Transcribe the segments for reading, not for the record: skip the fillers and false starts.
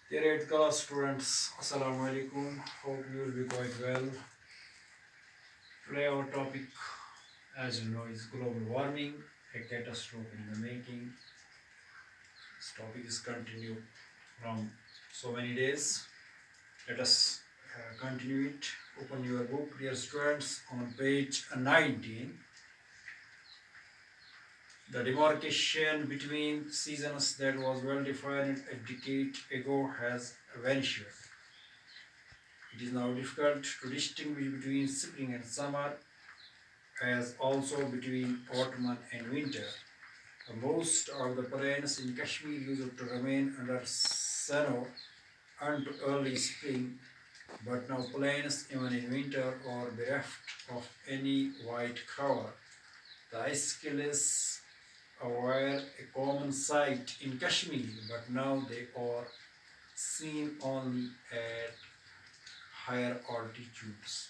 Dear 8th class students, Assalamu alaikum. Hope you will be quite well. Today our topic, as you know, is global warming, a catastrophe in the making. This topic is continued from so many days. Let us continue it. Open your book, dear students, on page 19. The demarcation between seasons that was well defined a decade ago has vanished. It is now difficult to distinguish between spring and summer, as also between autumn and winter. Most of the plains in Kashmir used to remain under snow until early spring, but now plains even in winter are bereft of any white cover. The icicles were a common sight in Kashmir, but now they are seen only at higher altitudes.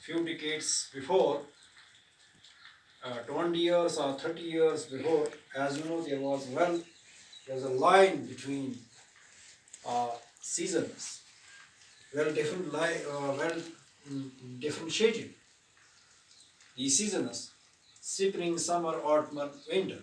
few decades before, 20 years or 30 years before, as you know, there's a line between seasons, well differentiated. These seasons, spring, summer, autumn, winter,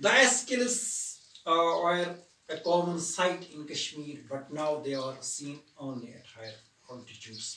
The icicles were a common sight in Kashmir, but now they are seen only at higher altitudes.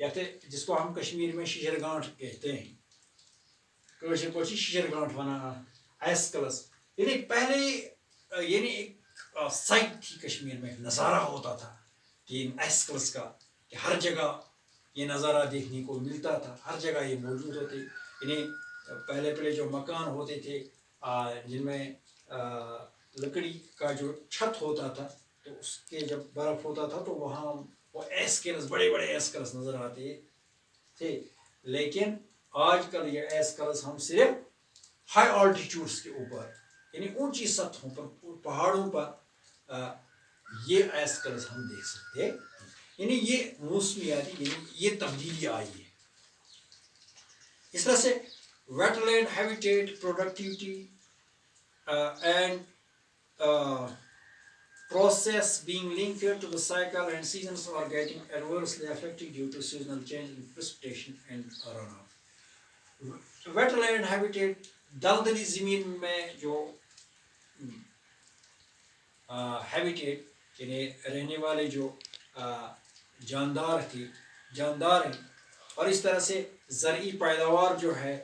یا جس کو ہم کشمیر میں شجر گانٹ کہتے ہیں، کٲشِر پٲٹھۍ چھِ شجر گانٹ ونان ایسکلس، یعنی پہلے یعنی ایک سائٹ تھی کشمیر میں، ایک نظارہ ہوتا تھا کہ ایسکلس کا، کہ ہر جگہ یہ نظارہ دیکھنے کو ملتا تھا، ہر جگہ یہ موجود ہوتے، یعنی پہلے جو مکان ہوتے تھے جن میں لکڑی کا جو چھت ہوتا تھا، تو اس کے جب برف ہوتا تھا تو وہاں وہ ایسکلس، بڑے بڑے ایسکلس نظر آتے تھے. لیکن آج کل یہ ایسکلس ہم صرف ہائی آلٹیٹیوڈس کے اوپر، یعنی اونچی سطحوں پر، پہاڑوں پر یہ ایسکلس ہم دیکھ سکتے ہیں. یعنی یہ موسمیاتی، یعنی یہ تبدیلی آئی ہے. اس طرح سے wetland habitat productivity and process being linked to the cycle and seasons are getting adversely affected due to seasonal change in precipitation and runoff. Wetland habitat دلدلی زمین میں جو ہیبیٹیٹ یعنی رہنے والے جو جاندار ہیں، اور اس طرح سے زرعی پیداوار جو ہے،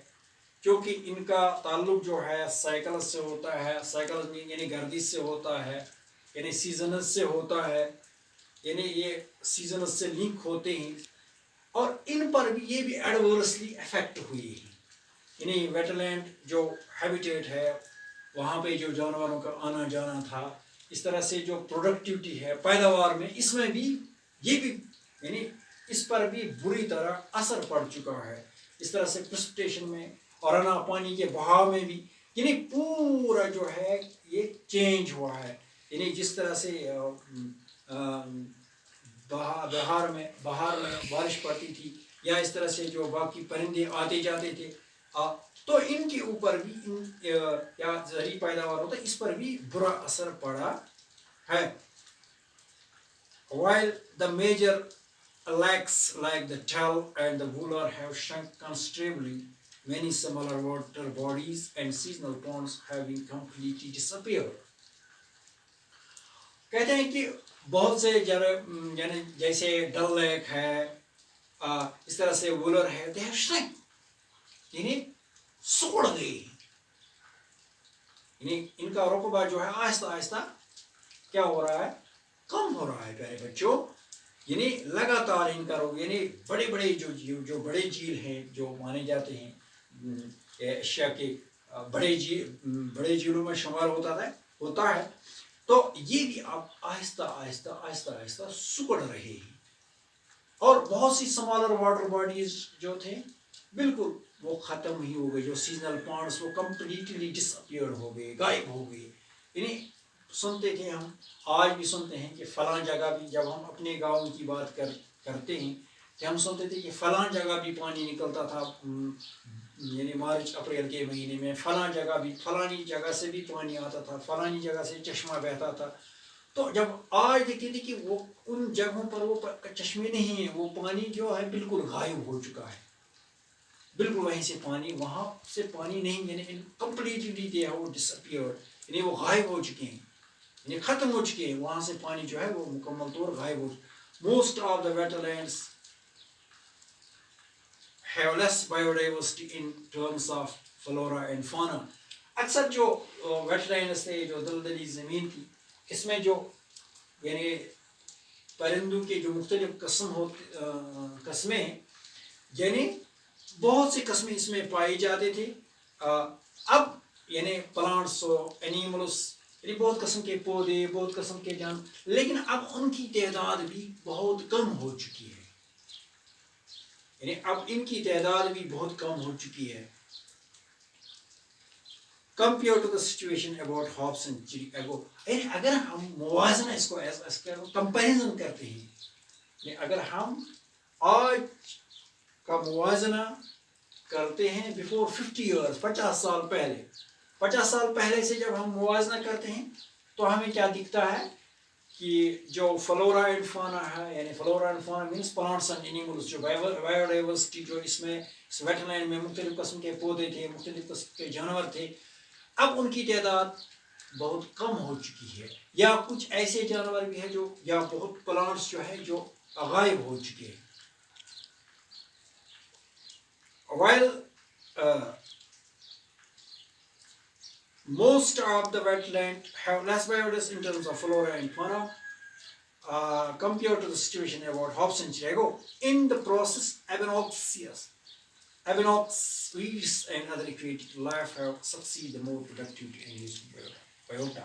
کیونکہ ان کا تعلق جو ہے سائیکل سے ہوتا ہے، سائیکل یعنی گردش سے ہوتا ہے، یعنی سیزنز سے ہوتا ہے، یعنی یہ سیزنز سے لنک ہوتے ہیں، اور ان پر بھی یہ بھی ایڈورسلی افیکٹ ہوئی ہے. یعنی ویٹ لینڈ جو ہیبیٹیٹ ہے، وہاں پہ جو جانوروں کا آنا جانا تھا، اس طرح سے جو پروڈکٹیوٹی ہے پیداوار میں، اس میں بھی یہ بھی یعنی اس پر بھی بری طرح اثر پڑ چکا ہے. اس طرح سے پریسپیٹیشن میں اور پانی کے بہاؤ میں بھی یعنی پورا جو ہے یہ چینج ہوا ہے. یعنی جس طرح سے بہار میں بارش پڑتی تھی، یا اس طرح سے جو باقی پرندے آتے جاتے تھے، تو ان کے اوپر بھی یا زرعی پیداوار ہوتا ہے، اس پر بھی برا اثر پڑا ہے. While the major lakes like the Tell and the Wooler have shrunk considerably, many smaller water bodies and seasonal ponds have been completely disappeared. کہتے ہیں کہ بہت سے یعنی جیسے ڈل لیک ہے، اس طرح سے وولر ہے، they have shrunk، یعنی سکڑ گئی، یعنی ان کا رقبہ جو ہے آہستہ آہستہ کیا ہو رہا ہے، کم ہو رہا ہے پیارے بچوں. یعنی لگاتار ان کا یعنی بڑے بڑے جو بڑے جھیل ہیں جو مانے جاتے ہیں ایشیا کے بڑے جھیلوں میں شمار ہوتا ہے، تو یہ بھی اب آہستہ آہستہ سکڑ رہے ہیں. اور بہت سی سمالر واٹر باڈیز جو تھے بالکل وہ ختم ہی ہو گئے، جو سیزنل پانڈس وہ کمپلیٹلی ڈس اپیئر ہو گئے، غائب ہو گئے. یعنی سنتے تھے ہم، آج بھی سنتے ہیں کہ فلاں جگہ بھی، جب ہم اپنے گاؤں کی بات کرتے ہیں کہ ہم سنتے تھے کہ فلاں جگہ بھی پانی نکلتا تھا، یعنی مارچ اپریل کے مہینے میں، فلاں جگہ بھی، فلانی جگہ سے بھی پانی آتا تھا، فلانی جگہ سے چشمہ بہتا تھا. تو جب آج دیکھتے تھے کہ وہ ان جگہوں پر وہ چشمے نہیں ہیں، وہ پانی جو ہے بالکل غائب ہو چکا ہے، بالکل وہیں سے پانی، وہاں سے پانی نہیں، یعنی کمپلیٹلی دے وہ ڈس اپیئرڈ، یعنی وہ غائب ہو چکے ہیں، یعنی ختم ہو چکے ہیں، وہاں سے پانی جو ہے وہ مکمل طور غائب ہو چکے. Most of the wetlands have less biodiversity in terms of flora and fauna. اکثر جو ویٹ لینڈس تھے، جو دلدلی زمین تھی، اس میں جو یعنی پرندوں کے جو مختلف قسمیں ہیں، یعنی بہت سی قسمیں اس میں پائی جاتے تھے. اب یعنی پلانٹس اینیملس، یعنی بہت قسم کے پودے، بہت قسم کے جانور، لیکن اب ان کی تعداد بھی بہت کم ہو چکی ہے. یعنی اب ان کی تعداد بھی بہت کم ہو چکی ہے. Compared to the situation about half century ago، یعنی اگر ہم موازنہ اس کو کمپیریزن کرتے ہیں، یعنی اگر ہم آج کا موازنہ کرتے ہیں before 50 years، 50 سال پہلے، 50 سال پہلے سے جب ہم موازنہ کرتے ہیں تو ہمیں کیا دکھتا ہے کہ جو فلورا اینڈ فانا ہے، یعنی flora and fauna means plants and animals, جو بایوڈائیورسٹی جو اس میں اس ویٹ لینڈ میں مختلف قسم کے پودے تھے، مختلف قسم کے جانور تھے، اب ان کی تعداد بہت کم ہو چکی ہے. یا کچھ ایسے جانور بھی ہیں جو، یا بہت پلانٹس جو ہے جو غائب ہو چکے ہیں. while most of the wetland have less biodiversity in terms of flora and fauna compared to the situation about half century ago. In the process, Abenox weeds and other aquatic life have succeeded more productivity and useful biota.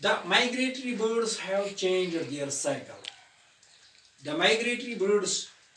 the migratory birds have changed their cycle. The migratory birds,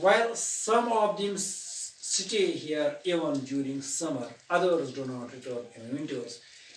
while some of them stay here even during summer, others do not return in winters.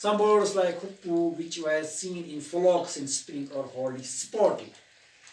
Some birds like hoopoe which were seen in flocks in spring are wholly spotted.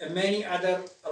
many other